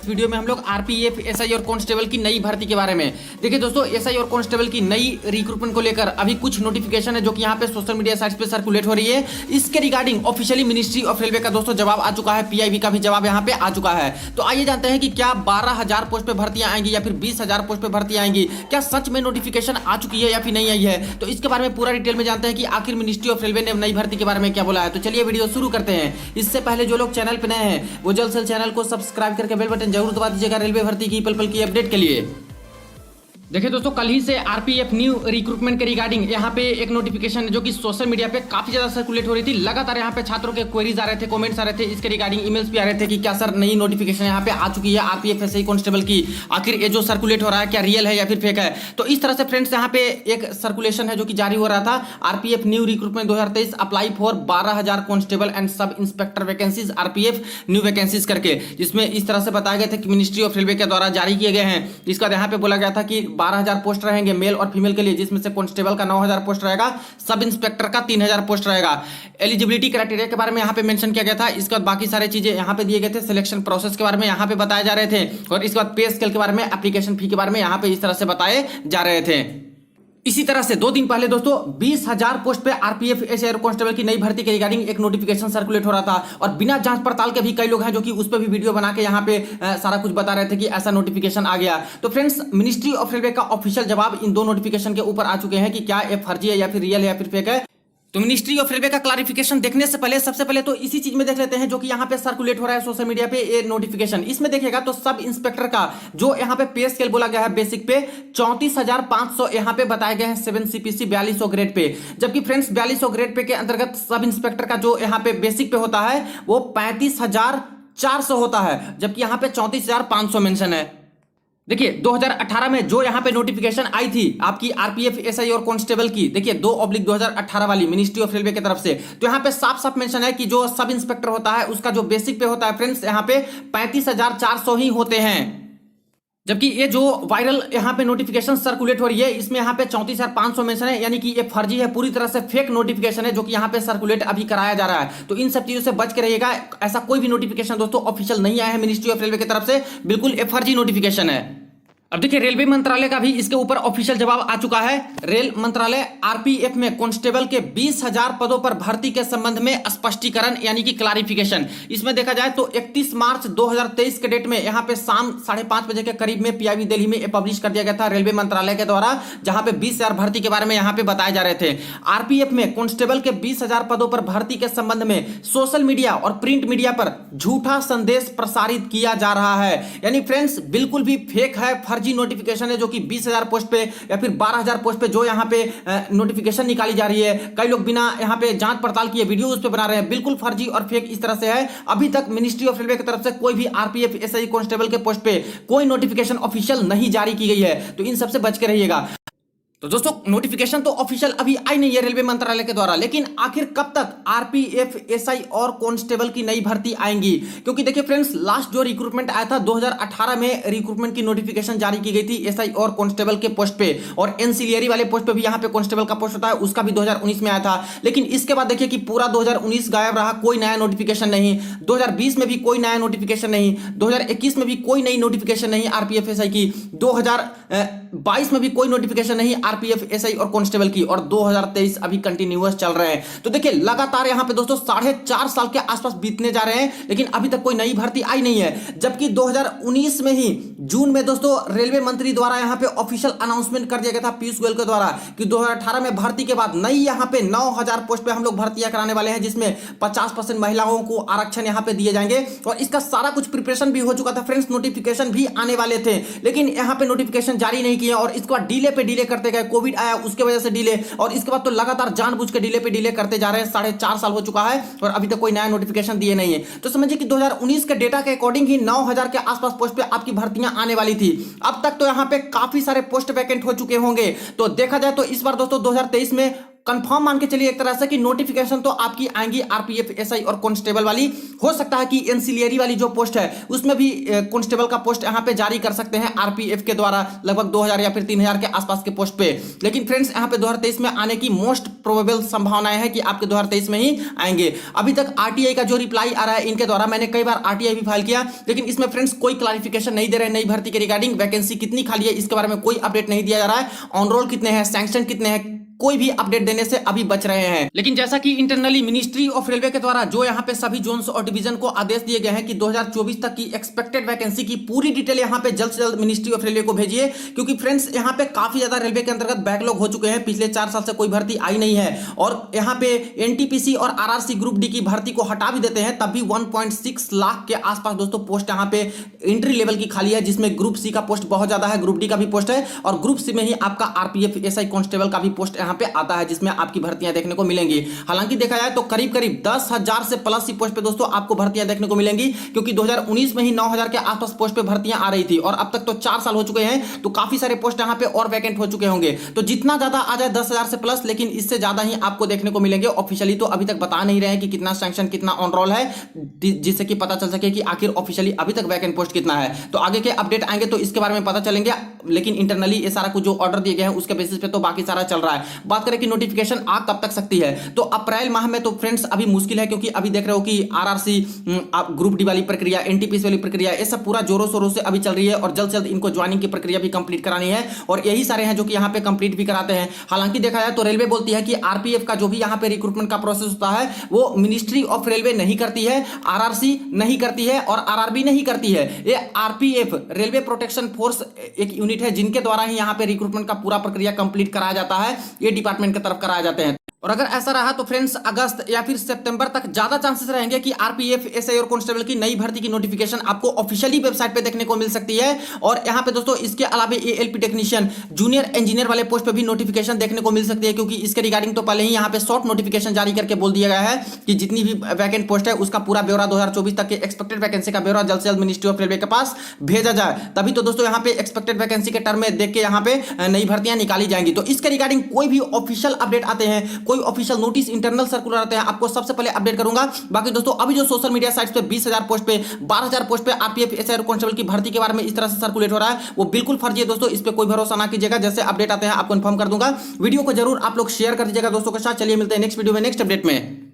Video में हम लोग आरपीएफ एसआई और कांस्टेबल की नई भर्ती के बारे में देखिए दोस्तों। एसआई और कांस्टेबल की नई रिक्रूटमेंट को लेकर अभी कुछ नोटिफिकेशन है जो कि यहाँ पे सोशल मीडिया साइट्स पे सर्कुलेट हो रही है। इसके regarding officially ministry of railway का दोस्तों जवाब आ चुका है, पीआईबी का भी जवाब यहाँ पे आ चुका है। तो आइए जानते हैं कि क्या 12,000 पोस्ट पे भर्तियां आएंगी या फिर 20,000 पोस्ट पे भर्तियां आएंगी, क्या सच में नोटिफिकेशन आ चुकी है या फिर नहीं आई है। तो इसके बारे में पूरा डिटेल में जानते हैं कि आखिर मिनिस्ट्री ऑफ रेलवे ने नई भर्ती के बारे में क्या बोला है। तो चलिए वीडियो शुरू करते हैं। इससे पहले जो लोग चैनल पे नए हैं वो जल्द से चैनल को सब्सक्राइब करके बेल बटन जरूर दबा दीजिएगा रेलवे भर्ती की पल पल की अपडेट के लिए। देखिए दोस्तों, कल ही से आरपीएफ न्यू रिक्रूटमेंट के रिगार्डिंग यहाँ पे एक नोटिफिकेशन है जो कि सोशल मीडिया पे काफी ज्यादा सर्कुलेट हो रही थी। लगातार यहाँ पे छात्रों के क्वेरीज आ रहे थे, कमेंट्स आ रहे थे, इसके रिगार्डिंग ईमेल्स भी आ रहे थे कि क्या सर नई नोटिफिकेशन यहाँ पे आ चुकी है आरपीएफ एसआई कांस्टेबल की, आखिर ये जो सर्कुलेट हो रहा है क्या रियल है या फिर फेक है। तो इस तरह से फ्रेंड्स यहाँ पे एक सर्कुलेशन है जो कि जारी हो रहा था। RPF new recruitment 2023 apply for 12,000 constable and sub inspector vacancies RPF new vacancies करके, जिसमें इस तरह से बताया गया था कि मिनिस्ट्री ऑफ रेलवे के द्वारा जारी किए गए हैं। इसका यहाँ पे बोला गया था कि 12,000 पोस्ट रहेंगे मेल और फीमेल के लिए, जिसमें से कांस्टेबल का 9,000 पोस्ट रहेगा, सब इंस्पेक्टर का 3,000 पोस्ट रहेगा। एलिजिबिलिटी क्राइटेरिया के बारे में यहाँ पे मेंशन किया गया था। इसके बाद बाकी सारे चीजें यहाँ पे दिए गए थे, सिलेक्शन प्रोसेस के बारे में यहाँ पे बताए जा रहे थे और इसके बाद पे स्केल के बारे में, एप्लीकेशन फी के बारे में यहाँ पे इस तरह से बताए जा रहे थे। इसी तरह से 2 दिन पहले दोस्तों 20,000 पोस्ट पे आरपीएफ एसआई और कांस्टेबल की नई भर्ती के रिगार्डिंग एक नोटिफिकेशन सर्कुलेट हो रहा था और बिना जांच पड़ताल के भी कई लोग हैं जो कि उस पर भी वीडियो बना के यहाँ पे सारा कुछ बता रहे थे कि ऐसा नोटिफिकेशन आ गया। तो फ्रेंड्स, मिनिस्ट्री ऑफ रेलवे का ऑफिशियल जवाब इन 2 नोटिफिकेशन के ऊपर आ चुके हैं कि क्या ये फर्जी है या फिर रियल है या फिर फेक है। तो मिनिस्ट्री ऑफ रेलवे का क्लैरिफिकेशन देखने से पहले सबसे पहले तो इसी चीज में देख लेते हैं जो कि यहाँ पे सर्कुलेट हो रहा है सोशल मीडिया पे ये नोटिफिकेशन। इसमें देखिएगा तो सब इंस्पेक्टर का जो यहाँ पे स्केल बोला गया है बेसिक पे 34,500 यहाँ पे बताए गए हैं 7 CPC 4200 ग्रेड पे, जबकि फ्रेंड्स 4200 ग्रेड पे के अंतर्गत सब इंस्पेक्टर का जो यहाँ पे बेसिक पे होता है वो 35,400 होता है, जबकि यहाँ पे 34,500 मेंशन है। देखिए 2018 में जो यहाँ पे नोटिफिकेशन आई थी आपकी आरपीएफ एसआई और कांस्टेबल की, देखिए 2/2018 वाली मिनिस्ट्री ऑफ रेलवे की तरफ से, तो यहाँ पे साफ साफ मेंशन है कि जो सब इंस्पेक्टर होता है उसका जो बेसिक पे होता है फ्रेंड्स यहाँ पे 35,400 ही होते हैं। जबकि ये जो वायरल यहाँ पे नोटिफिकेशन सर्कुलेट हो रही है इसमें यहाँ पे 34,500 मेंशन है, यानी कि ये फर्जी है, पूरी तरह से फेक नोटिफिकेशन है जो कि यहाँ पे सर्कुलेट अभी कराया जा रहा है। तो इन सब चीजों से बच के रहिएगा, ऐसा कोई भी नोटिफिकेशन दोस्तों ऑफिशियल नहीं आया है मिनिस्ट्री ऑफ रेलवे की तरफ से, बिल्कुल ये फर्जी नोटिफिकेशन है। अब देखिए रेलवे मंत्रालय का भी इसके ऊपर ऑफिशियल जवाब आ चुका है। रेल मंत्रालय आरपीएफ में कांस्टेबल के 20,000 पदों पर भर्ती के संबंध में स्पष्टीकरण यानी कि क्लैरिफिकेशन, इसमें देखा जाए तो 31 मार्च 2023 के डेट में यहाँ पे शाम 5:30 बजे के करीब में पीआईबी दिल्ली में पब्लिश कर दिया गया था रेलवे मंत्रालय के द्वारा, जहां पे 20,000 भर्ती के बारे में यहाँ पे बताए जा रहे थे। आरपीएफ में कांस्टेबल के 20,000 पदों पर भर्ती के संबंध में सोशल मीडिया और प्रिंट मीडिया पर झूठा संदेश प्रसारित किया जा रहा है, यानी फ्रेंड्स बिल्कुल भी फेक है, फर्जी नोटिफिकेशन है जो कि 20,000 पोस्ट पे या फिर 12,000 पोस्ट पे जो यहाँ पे नोटिफिकेशन निकाली जा रही है। कई लोग बिना यहाँ पे जांच पड़ताल किए वीडियो उस पे बना रहे हैं, बिल्कुल फर्जी और फेक इस तरह से है। अभी तक मिनिस्ट्री ऑफ रेलवे की तरफ से कोई भी आरपीएफ एसआई कांस्टेबल के पोस्ट पे कोई नोटिफिकेशन ऑफिशियल नहीं जारी की गई है, तो इन सबसे बच के रहिएगा। तो दोस्तों नोटिफिकेशन तो ऑफिशियल अभी आई नहीं है रेलवे मंत्रालय के द्वारा, लेकिन आखिर कब तक आरपीएफ एसआई और कांस्टेबल की नई भर्ती आएंगी, क्योंकि देखिए फ्रेंड्स लास्ट जो रिक्रूटमेंट आया था 2018 में रिक्रूटमेंट की नोटिफिकेशन जारी की गई थी एसआई और कांस्टेबल के पोस्ट पे, और एंसिलियरी वाले पोस्ट पे भी यहाँ पे कांस्टेबल का पोस्ट होता है उसका भी 2019 में आया था। लेकिन इसके बाद देखिए कि पूरा 2019 गायब रहा, कोई नया नोटिफिकेशन नहीं, 2020 में भी कोई नया नोटिफिकेशन नहीं, 2021 में भी कोई नई नोटिफिकेशन नहीं आरपीएफ एसआई की, 2022 में भी कोई नोटिफिकेशन नहीं आरपीएफ एसआई और कांस्टेबल की, और 2023 अभी कंटिन्यूअस चल रहे हैं। तो देखिए लगातार यहां पे दोस्तों 4.5 साल के आसपास बीतने जा रहे हैं, लेकिन अभी तक कोई नई भर्ती आई नहीं है। जबकि 2019 में ही जून में दोस्तों रेलवे मंत्री द्वारा यहां पे ऑफिशियल अनाउंसमेंट कर दिया गया था पीयूष गोयल के द्वारा कि 2018 में भर्ती के बाद नई यहां पे 9,000 पोस्ट पे हम लोग भर्तियां कराने वाले हैं, जिसमें 50% महिलाओं को आरक्षण यहां पे दिए जाएंगे, और इसका सारा कुछ प्रिपरेशन भी हो चुका था फ्रेंड्स, नोटिफिकेशन भी आने वाले थे, लेकिन यहां पे नोटिफिकेशन जारी नहीं किए और इसके बाद डीले पे डीले करते गए। कोविड आया उसके वजह से डिले, और इसके बाद तो लगातार जानबूझ के डीले पे डीले करते जा रहे हैं। 4.5 साल हो चुका है और अभी तक कोई नया नोटिफिकेशन दिए नहीं है। तो समझिए कि 2019 के डेटा के अकॉर्डिंग ही 9,000 के आसपास पोस्ट पे आपकी भर्तियां आने वाली थी। अब तक तो यहां पे काफी सारे पोस्ट वैकेंट हो चुके होंगे। तो देखा जाए तो इस बार दोस्तों 2023 में कंफर्म मान के चलिए एक तरह से कि नोटिफिकेशन तो आपकी आएंगी आरपीएफ, एसआई और कांस्टेबल वाली। हो सकता है कि एंसिलियरी वाली जो पोस्ट है उसमें भी कांस्टेबल का पोस्ट यहाँ पे जारी कर सकते हैं आरपीएफ के द्वारा, लगभग 2000 या फिर 3000 के आसपास के पोस्ट पे। लेकिन फ्रेंड्स यहाँ पे 2023 में आने की मोस्ट प्रोबेबल संभावनाएं हैं कि आपके 2023 में ही आएंगे। अभी तक आरटीआई का जो रिप्लाई आ रहा है इनके द्वारा, मैंने कई बार आरटीआई भी फाइल किया, लेकिन इसमें फ्रेंड्स कोई क्लैरिफिकेशन नहीं दे रहे नई भर्ती के रिगार्डिंग। वैकेंसी कितनी खाली है इसके बारे में कोई अपडेट नहीं दिया जा रहा है, ऑन रोल कितने हैं, सैंक्शन कितने हैं, कोई भी अपडेट देने से अभी बच रहे हैं। लेकिन जैसा कि इंटरनली मिनिस्ट्री ऑफ रेलवे के द्वारा जो यहाँ पे सभी जोन्स और डिवीजन को आदेश दिए गए हैं कि 2024 तक की एक्सपेक्टेड वैकेंसी की पूरी डिटेल यहाँ पे जल्द से जल्द मिनिस्ट्री ऑफ रेलवे को भेजिए, क्योंकि फ्रेंड्स यहाँ पे काफी ज्यादा रेलवे के अंतर्गत बैकलॉग हो चुके हैं, पिछले 4 साल से कोई भर्ती आई नहीं है। और यहाँ पे एनटीपीसी और आरआरसी ग्रुप डी की भर्ती को हटा भी देते हैं तब भी 1.6 लाख के आसपास दोस्तों पोस्ट यहाँ पे एंट्री लेवल की खाली है, जिसमें ग्रुप सी का पोस्ट बहुत ज्यादा है, ग्रुप डी का भी पोस्ट है, और ग्रुप सी में ही आपका आरपीएफ, एसआई, कांस्टेबल का भी पोस्ट यहाँ पे आता है, जिसमें आपकी भर्तियां देखने को मिलेंगी। हालांकि देखा जाए तो करीब करीब 10,000 से प्लस ही पोस्ट पे दोस्तों आपको भर्तियां देखने को मिलेंगी, क्योंकि 2019 में ही 9,000 के आसपास पोस्ट पे भर्तियां आ रही थी और अब तक तो 4 साल हो चुके हैं, तो काफी सारे पोस्ट यहां पे और वैकेंट हो चुके होंगे। तो जितना ज्यादा आ जाए 10,000 से प्लस, लेकिन इससे ज्यादा ही आपको देखने को मिलेंगे। ऑफिशियली तो अभी तक बता नहीं रहे हैं कि कितना सैंक्शन, कितना ऑन रोल है, जिससे कि पता चल सके कि आखिर ऑफिशियली अभी तक वैकेंट पोस्ट कितना है। तो आगे के अपडेट आएंगे तो इसके बारे में पता चलेंगे, लेकिन इंटरनली ये सारा कुछ जो ऑर्डर दिए गए हैं उसके बेसिस पे तो बाकी सारा चल रहा है। बात करें कि नोटिफिकेशन आ कब तक सकती है, तो अप्रैल माह में तो फ्रेंड्स अभी मुश्किल है, क्योंकि अभी देख रहे हो कि आरआरसी ग्रुप डी वाली प्रक्रिया, एनटीपीसी वाली प्रक्रिया, ये सब पूरा जोरों शोरों से अभी चल रही है और जल्द से जल्द इनको ज्वाइनिंग की प्रक्रिया भी कंप्लीट करानी है, और यही सारे हैं जो कि यहाँ पे कंप्लीट भी कराते हैं। हालांकि देखा जाए तो रेलवे बोलती है कि आरपीएफ का जो भी यहाँ पे रिक्रूटमेंट का प्रोसेस होता है वो मिनिस्ट्री ऑफ रेलवे नहीं करती है, आरआरसी नहीं करती है और आरआरबी नहीं करती है। ये आरपीएफ, रेलवे प्रोटेक्शन फोर्स, एक यूनिट है जिनके द्वारा ही यहाँ पे रिक्रूटमेंट का पूरा प्रक्रिया कंप्लीट कराया जाता है, ये डिपार्टमेंट की तरफ कराए जाते हैं। और अगर ऐसा रहा तो फ्रेंड्स अगस्त या फिर सितंबर तक ज्यादा चांसेस रहेंगे कि आरपीएफ, एसआई और कांस्टेबल की नई भर्ती की नोटिफिकेशन आपको ऑफिशियली वेबसाइट पे देखने को मिल सकती है। और यहाँ पे दोस्तों इसके अलावा एएलपी टेक्नीशियन, जूनियर इंजीनियर वाले पोस्ट पे भी नोटिफिकेशन देखने को मिल सकती है, क्योंकि इसके रिगार्डिंग तो पहले ही यहाँ पे शॉर्ट नोटिफिकेशन जारी करके बोल दिया गया है कि जितनी भी वैकेंट पोस्ट है उसका पूरा ब्यौरा 2024 तक के एक्सपेक्टेड वैकेंसी का ब्यौरा जल्द से जल्द मिनिस्ट्री ऑफ रेलवे के पास भेजा जाए। तभी तो दोस्तों यहाँ पे एक्सपेक्टेड वैकेंसी के टर्म में देख के यहाँ पे नई भर्तियां निकाली जाएंगी। तो इसके रिगार्डिंग कोई भी ऑफिशियल अपडेट आते हैं, कोई ऑफिशियल नोटिस, इंटरनल सर्कुलर आते हैं, आपको सबसे पहले अपडेट करूंगा। बाकी दोस्तों अभी जो सोशल मीडिया साइट्स पे 20,000 पोस्ट पे, 12,000 पोस्ट पे आरपीएफ, एसआई और कांस्टेबल की भर्ती के बारे में इस तरह से सर्कुलेट हो रहा है, वो बिल्कुल फर्जी है दोस्तों, इस पे कोई भरोसा ना कीजिएगा। जैसे अपडेट आते हैं आपको इन्फॉर्म कर दूंगा। वीडियो को जरूर आप लोग शेयर कर दीजिएगा दोस्तों के साथ। चलिए मिलते हैं नेक्स्ट वीडियो में, नेक्स्ट अपडेट में।